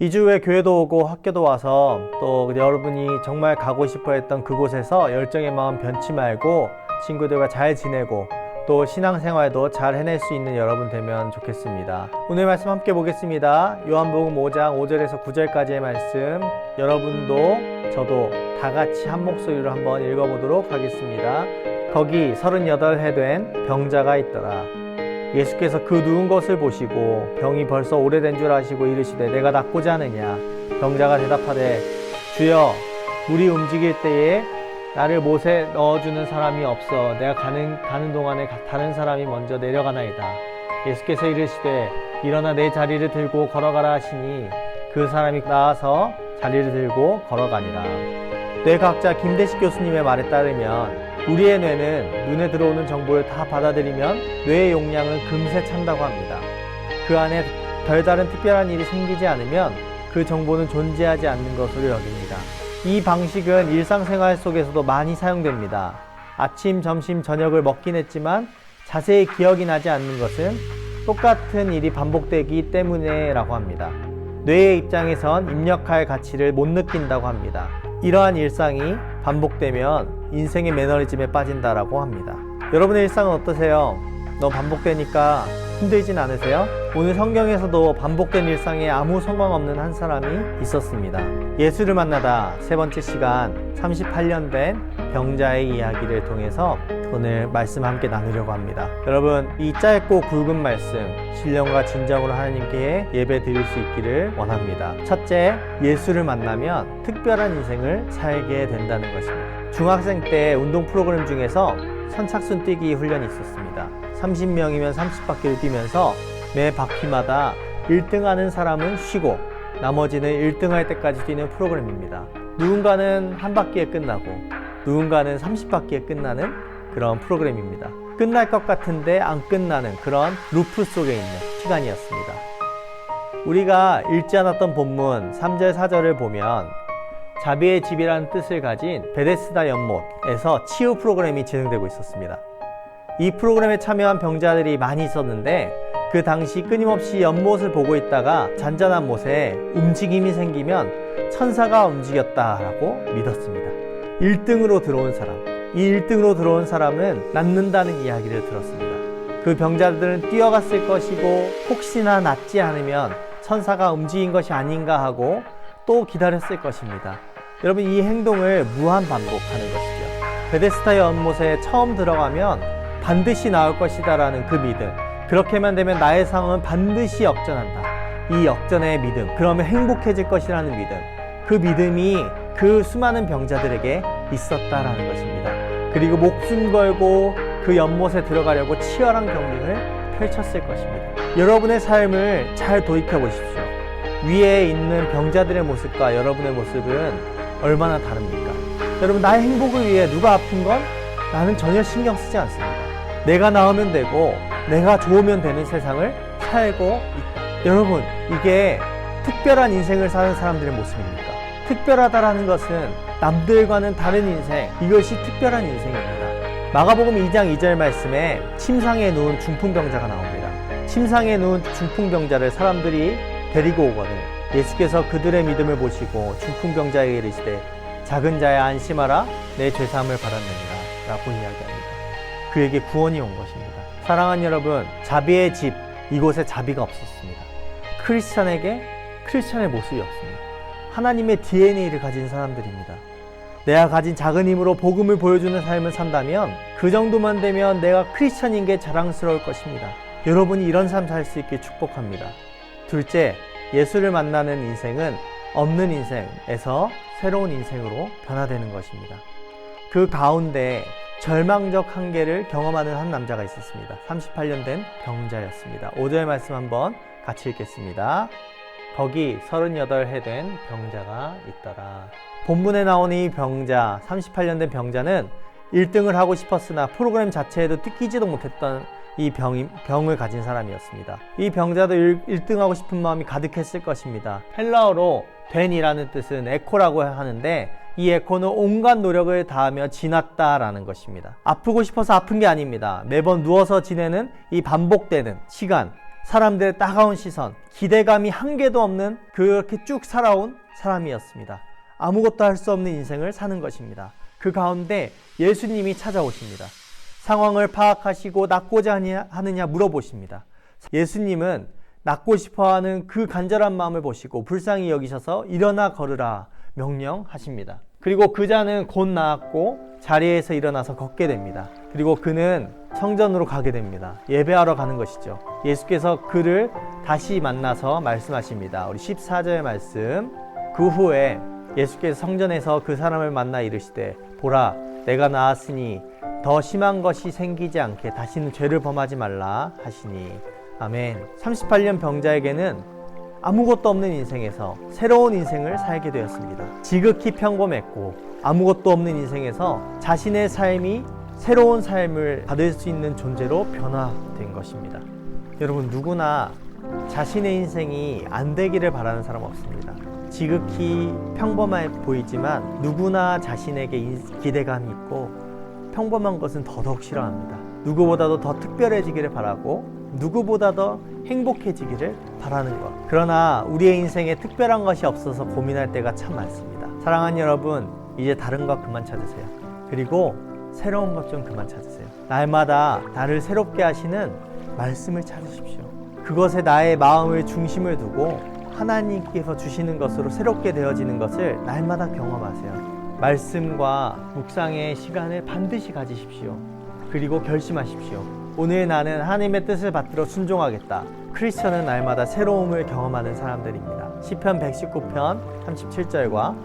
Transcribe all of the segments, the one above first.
2주 후에 교회도 오고 학교도 와서 또 여러분이 정말 가고 싶어 했던 그곳에서 열정의 마음 변치 말고 친구들과 잘 지내고 또 신앙생활도 잘 해낼 수 있는 여러분 되면 좋겠습니다. 오늘 말씀 함께 보겠습니다. 요한복음 5장 5절에서 9절까지의 말씀, 여러분도 저도 다 같이 한 목소리로 한번 읽어보도록 하겠습니다. 거기 38해 된 병자가 있더라. 예수께서 그 누운 것을 보시고 병이 벌써 오래된 줄 아시고 이르시되 내가 낫고자 하느냐. 병자가 대답하되 주여, 물이 움직일 때에 나를 못에 넣어주는 사람이 없어 내가 가는 동안에 다른 사람이 먼저 내려가나이다. 예수께서 이르시되 일어나 내 자리를 들고 걸어가라 하시니 그 사람이 나와서 자리를 들고 걸어가니라. 뇌과학자 김대식 교수님의 말에 따르면 우리의 뇌는 눈에 들어오는 정보를 다 받아들이면 뇌의 용량은 금세 찬다고 합니다. 그 안에 별다른 특별한 일이 생기지 않으면 그 정보는 존재하지 않는 것으로 여깁니다. 이 방식은 일상생활 속에서도 많이 사용됩니다. 아침, 점심, 저녁을 먹긴 했지만 자세히 기억이 나지 않는 것은 똑같은 일이 반복되기 때문에 라고 합니다. 뇌의 입장에선 입력할 가치를 못 느낀다고 합니다. 이러한 일상이 반복되면 인생의 매너리즘에 빠진다라고 합니다. 여러분의 일상은 어떠세요? 너무 반복되니까 힘들진 않으세요? 오늘 성경에서도 반복된 일상에 아무 소망 없는 한 사람이 있었습니다. 예수를 만나다 세 번째 시간, 38년 된 병자의 이야기를 통해서 오늘 말씀 함께 나누려고 합니다. 여러분, 이 짧고 굵은 말씀 신령과 진정으로 하나님께 예배 드릴 수 있기를 원합니다. 첫째, 예수를 만나면 특별한 인생을 살게 된다는 것입니다. 중학생 때 운동 프로그램 중에서 선착순 뛰기 훈련이 있었습니다. 30명이면 30바퀴를 뛰면서 매 바퀴마다 1등하는 사람은 쉬고 나머지는 1등할 때까지 뛰는 프로그램입니다. 누군가는 한 바퀴에 끝나고 누군가는 30바퀴에 끝나는 그런 프로그램입니다. 끝날 것 같은데 안 끝나는 그런 루프 속에 있는 시간이었습니다. 우리가 읽지 않았던 본문 3절 4절을 보면 자비의 집이라는 뜻을 가진 베데스다 연못에서 치유 프로그램이 진행되고 있었습니다. 이 프로그램에 참여한 병자들이 많이 있었는데 그 당시 끊임없이 연못을 보고 있다가 잔잔한 못에 움직임이 생기면 천사가 움직였다라고 믿었습니다. 1등으로 들어온 사람, 이 1등으로 들어온 사람은 낫는다는 이야기를 들었습니다. 그 병자들은 뛰어갔을 것이고 혹시나 낫지 않으면 천사가 움직인 것이 아닌가 하고 또 기다렸을 것입니다. 여러분, 이 행동을 무한 반복하는 것이죠. 베데스다 연못에 처음 들어가면 반드시 나올 것이다 라는 그 믿음, 그렇게만 되면 나의 상황은 반드시 역전한다, 이 역전의 믿음, 그러면 행복해질 것이라는 믿음, 그 믿음이 그 수많은 병자들에게 있었다라는 것입니다. 그리고 목숨 걸고 그 연못에 들어가려고 치열한 경쟁을 펼쳤을 것입니다. 여러분의 삶을 잘 돌이켜 보십시오. 위에 있는 병자들의 모습과 여러분의 모습은 얼마나 다릅니까? 여러분, 나의 행복을 위해 누가 아픈 건 나는 전혀 신경 쓰지 않습니다. 내가 나으면 되고 내가 좋으면 되는 세상을 살고 있다. 여러분, 이게 특별한 인생을 사는 사람들의 모습입니까? 특별하다라는 것은 남들과는 다른 인생, 이것이 특별한 인생입니다. 마가복음 2장 2절 말씀에 침상에 누운 중풍병자가 나옵니다. 침상에 누운 중풍병자를 사람들이 데리고 오거든 예수께서 그들의 믿음을 보시고 중풍병자에게 이르시되 작은 자야 안심하라, 내 죄사함을 받았느니라 라고 이야기합니다. 그에게 구원이 온 것입니다. 사랑하는 여러분, 자비의 집, 이곳에 자비가 없었습니다. 크리스찬에게 크리스찬의 모습이 없습니다. 하나님의 DNA를 가진 사람들입니다. 내가 가진 작은 힘으로 복음을 보여주는 삶을 산다면 그 정도만 되면 내가 크리스찬인 게 자랑스러울 것입니다. 여러분이 이런 삶 살 수 있길 축복합니다. 둘째, 예수를 만나는 인생은 없는 인생에서 새로운 인생으로 변화되는 것입니다. 그 가운데 절망적 한계를 경험하는 한 남자가 있었습니다. 38년 된 병자였습니다. 5절 말씀 한번 같이 읽겠습니다. 거기 38해 된 병자가 있더라. 본문에 나오는 이 병자, 38년 된 병자는 1등을 하고 싶었으나 프로그램 자체에도 뛰지도 못했던 이 병을 가진 사람이었습니다. 이 병자도 1등하고 싶은 마음이 가득했을 것입니다. 헬라어로 벤이라는 뜻은 에코라고 하는데 이 에코는 온갖 노력을 다하며 지났다라는 것입니다. 아프고 싶어서 아픈 게 아닙니다. 매번 누워서 지내는 이 반복되는 시간, 사람들의 따가운 시선, 기대감이 한 개도 없는 그렇게 쭉 살아온 사람이었습니다. 아무것도 할 수 없는 인생을 사는 것입니다. 그 가운데 예수님이 찾아오십니다. 상황을 파악하시고 낫고자 하느냐 물어보십니다. 예수님은 낫고 싶어하는 그 간절한 마음을 보시고 불쌍히 여기셔서 일어나 걸으라 명령하십니다. 그리고 그 자는 곧 나았고 자리에서 일어나서 걷게 됩니다. 그리고 그는 성전으로 가게 됩니다. 예배하러 가는 것이죠. 예수께서 그를 다시 만나서 말씀하십니다. 우리 14절의 말씀. 그 후에 예수께서 성전에서 그 사람을 만나 이르시되 보라 내가 나았으니 더 심한 것이 생기지 않게 다시는 죄를 범하지 말라 하시니. 아멘. 38년 병자에게는 아무것도 없는 인생에서 새로운 인생을 살게 되었습니다. 지극히 평범했고 아무것도 없는 인생에서 자신의 삶이 새로운 삶을 받을 수 있는 존재로 변화된 것입니다. 여러분, 누구나 자신의 인생이 안 되기를 바라는 사람 없습니다. 지극히 평범해 보이지만 누구나 자신에게 기대감이 있고 평범한 것은 더더욱 싫어합니다. 누구보다도 더 특별해지기를 바라고 누구보다 더 행복해지기를 바라는 것. 그러나 우리의 인생에 특별한 것이 없어서 고민할 때가 참 많습니다. 사랑하는 여러분, 이제 다른 것 그만 찾으세요. 그리고 새로운 것 좀 그만 찾으세요. 날마다 나를 새롭게 하시는 말씀을 찾으십시오. 그것에 나의 마음을 중심을 두고 하나님께서 주시는 것으로 새롭게 되어지는 것을 날마다 경험하세요. 말씀과 묵상의 시간을 반드시 가지십시오. 그리고 결심하십시오. 오늘 나는 하나님의 뜻을 받들어 순종하겠다. 크리스천은 날마다 새로움을 경험하는 사람들입니다. 시편 119편 37절과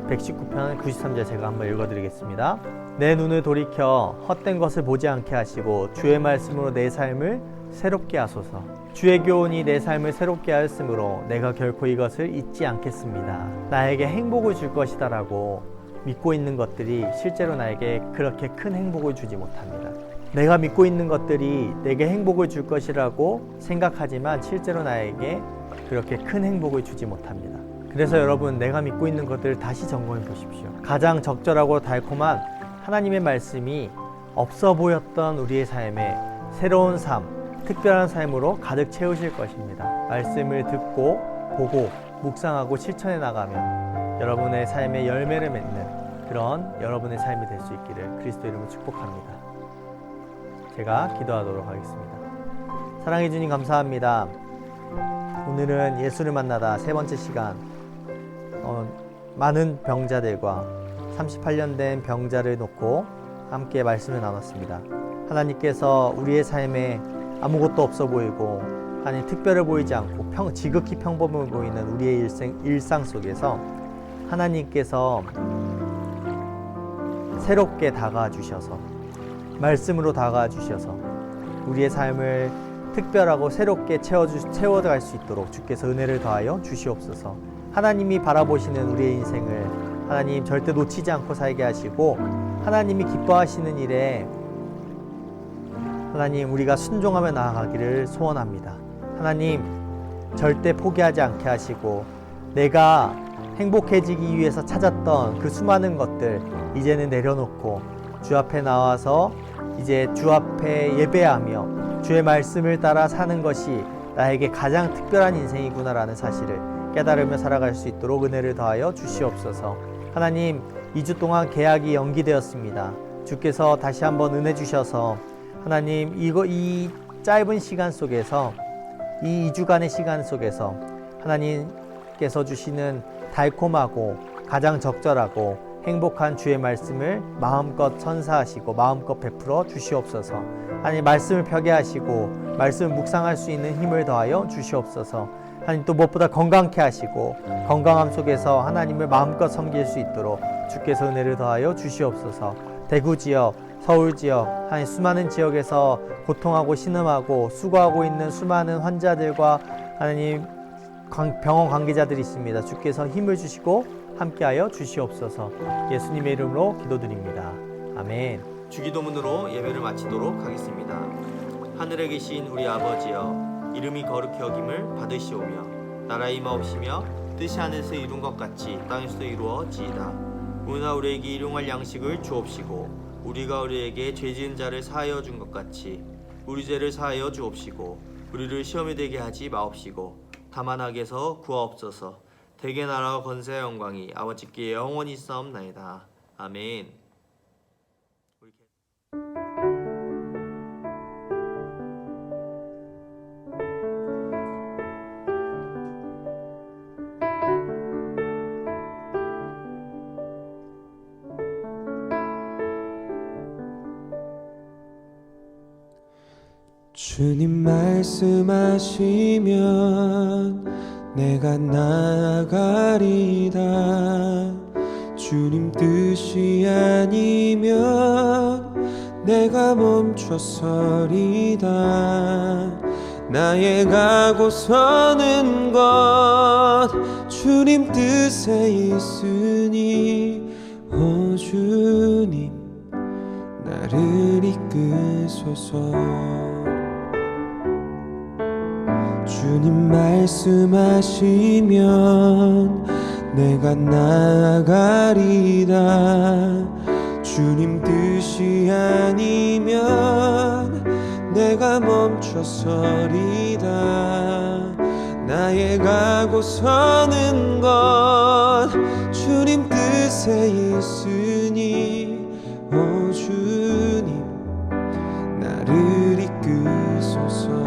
119편 93절 제가 한번 읽어드리겠습니다. 내 눈을 돌이켜 헛된 것을 보지 않게 하시고 주의 말씀으로 내 삶을 새롭게 하소서. 주의 교훈이 내 삶을 새롭게 하였으므로 내가 결코 이것을 잊지 않겠습니다. 나에게 행복을 줄 것이다 라고 믿고 있는 것들이 실제로 나에게 그렇게 큰 행복을 주지 못합니다. 내가 믿고 있는 것들이 내게 행복을 줄 것이라고 생각하지만 실제로 나에게 그렇게 큰 행복을 주지 못합니다. 그래서 여러분, 내가 믿고 있는 것들을 다시 점검해 보십시오. 가장 적절하고 달콤한 하나님의 말씀이 없어 보였던 우리의 삶에 새로운 삶, 특별한 삶으로 가득 채우실 것입니다. 말씀을 듣고 보고 묵상하고 실천해 나가면 여러분의 삶에 열매를 맺는 그런 여러분의 삶이 될 수 있기를 그리스도 이름으로 축복합니다. 제가 기도하도록 하겠습니다. 사랑해 주님 감사합니다. 오늘은 예수를 만나다 세 번째 시간, 많은 병자들과 38년 된 병자를 놓고 함께 말씀을 나눴습니다. 하나님께서 우리의 삶에 아무것도 없어 보이고 아니 특별해 보이지 않고 지극히 평범해 보이는 우리의 일상 속에서 하나님께서 새롭게 다가와 주셔서 말씀으로 다가와 주셔서 우리의 삶을 특별하고 새롭게 채워갈 수 있도록 주께서 은혜를 더하여 주시옵소서. 하나님이 바라보시는 우리의 인생을 하나님 절대 놓치지 않고 살게 하시고 하나님이 기뻐하시는 일에 하나님 우리가 순종하며 나아가기를 소원합니다. 하나님 절대 포기하지 않게 하시고 내가 행복해지기 위해서 찾았던 그 수많은 것들 이제는 내려놓고 주 앞에 나와서 이제 주 앞에 예배하며 주의 말씀을 따라 사는 것이 나에게 가장 특별한 인생이구나라는 사실을 깨달으며 살아갈 수 있도록 은혜를 더하여 주시옵소서. 하나님 2주 동안 계약이 연기되었습니다. 주께서 다시 한번 은혜 주셔서 하나님 이 짧은 시간 속에서 이 2주간의 시간 속에서 하나님께서 주시는 달콤하고 가장 적절하고 행복한 주의 말씀을 마음껏 선사하시고 마음껏 베풀어 주시옵소서. 하나님 말씀을 펴게 하시고 말씀을 묵상할 수 있는 힘을 더하여 주시옵소서. 하나님 또 무엇보다 건강케 하시고 건강함 속에서 하나님을 마음껏 섬길 수 있도록 주께서 은혜를 더하여 주시옵소서. 대구 지역, 서울 지역, 하나님 수많은 지역에서 고통하고 신음하고 수고하고 있는 수많은 환자들과 하나님 병원 관계자들이 있습니다. 주께서 힘을 주시고 함께하여 주시옵소서. 예수님의 이름으로 기도드립니다. 아멘. 주기도문으로 예배를 마치도록 하겠습니다. 하늘에 계신 우리 아버지여, 이름이 거룩히 여김을 받으시오며 나라의 임하옵시며 뜻이 하늘에서 이룬 것 같이 땅에서도 이루어지이다. 오늘날 우리에게 일용할 양식을 주옵시고 우리가 우리에게 죄 지은 자를 사하여 준 것 같이 우리 죄를 사하여 주옵시고 우리를 시험에 들게 하지 마옵시고 다만 악에서 구하옵소서. 대개 나라와 권세와 영광이 아버지께 영원히 있사옵나이다. 아멘. 주님 말씀하시면 내가 나아가리다. 주님 뜻이 아니면 내가 멈춰서리다. 나의 가고 서는 것 주님 뜻에 있으니 오 주님 나를 이끄소서. 주님 말씀하시면 내가 나아가리다. 주님 뜻이 아니면 내가 멈춰서리다. 나의 가고 서는 것 주님 뜻에 있으니 오 주님 나를 이끄소서.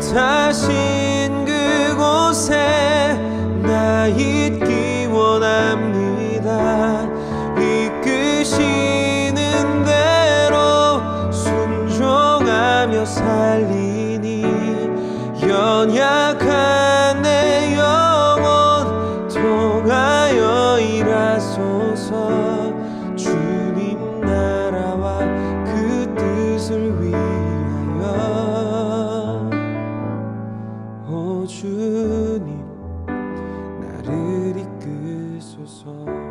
뜻하신 그곳에 나 있기 원합니다. 이끄시는 대로 순종하며 살리니 연약한 내 영혼 통하여 일하소서. 주님 나라와 그 뜻을 위하여 오 주님 나를 이끄소서.